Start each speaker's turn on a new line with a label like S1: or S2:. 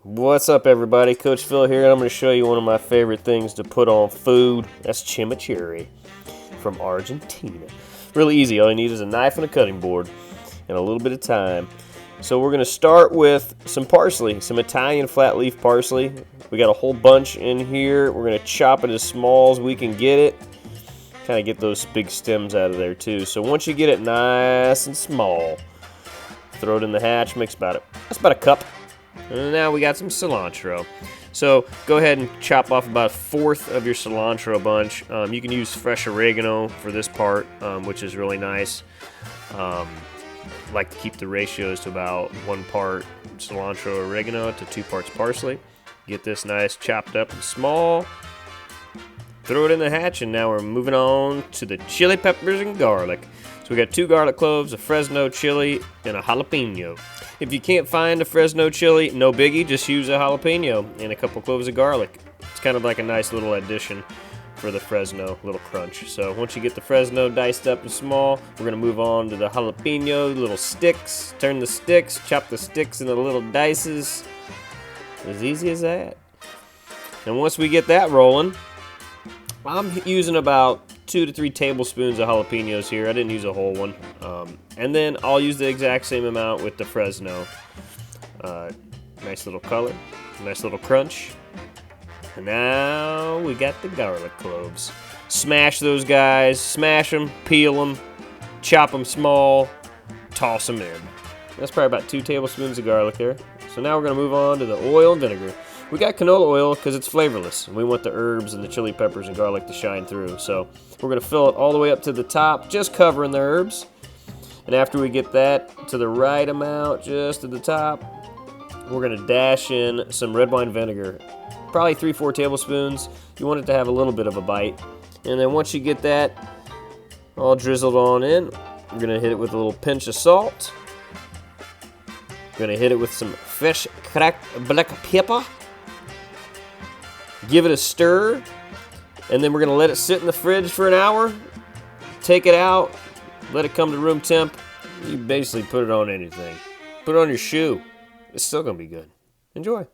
S1: What's up, everybody? Coach Phil here, and I'm going to show you one of my favorite things to put on food. That's chimichurri from Argentina. Really easy. All you need is a knife and a cutting board and a little bit of time. So we're going to start with some parsley, some Italian flat leaf parsley. We got a whole bunch in here. We're going to chop it as small as we can get it. Kind of get those big stems out of there too. So once you get it nice and small, throw it in the hatch. That's about a cup. And now we got some cilantro. So go ahead and chop off about 1/4 of your cilantro bunch. You can use fresh oregano for this part, which is really nice. Like to keep the ratios to about 1 part cilantro oregano to 2 parts parsley. Get this nice chopped up and small. Throw it in the hatch, and now we're moving on to the chili peppers and garlic. So we got 2 garlic cloves, a Fresno chili, and a jalapeno. If you can't find a Fresno chili, no biggie, just use a jalapeno and a couple cloves of garlic. It's kind of like a nice little addition for the Fresno, little crunch. So once you get the Fresno diced up and small, we're gonna move on to the jalapeno, little sticks. Turn the sticks, chop the sticks into little dices. As easy as that. And once we get that rolling, I'm using about 2 to 3 tablespoons of jalapenos here. I didn't use a whole one. And then I'll use the exact same amount with the Fresno. Nice little color, nice little crunch. And now we got the garlic cloves. Smash those guys, smash them, peel them, chop them small, toss them in. That's probably about 2 tablespoons of garlic there. So now we're gonna move on to the oil and vinegar. We got canola oil because it's flavorless, and we want the herbs and the chili peppers and garlic to shine through. So we're going to fill it all the way up to the top, just covering the herbs. And after we get that to the right amount, just to the top, we're going to dash in some red wine vinegar. Probably 3-4 tablespoons. You want it to have a little bit of a bite. And then once you get that all drizzled on in, we're going to hit it with a little pinch of salt. We're going to hit it with some fresh cracked black pepper. Give it a stir, and then we're going to let it sit in the fridge for an hour. Take it out, let it come to room temp. You basically put it on anything. Put it on your shoe. It's still going to be good. Enjoy.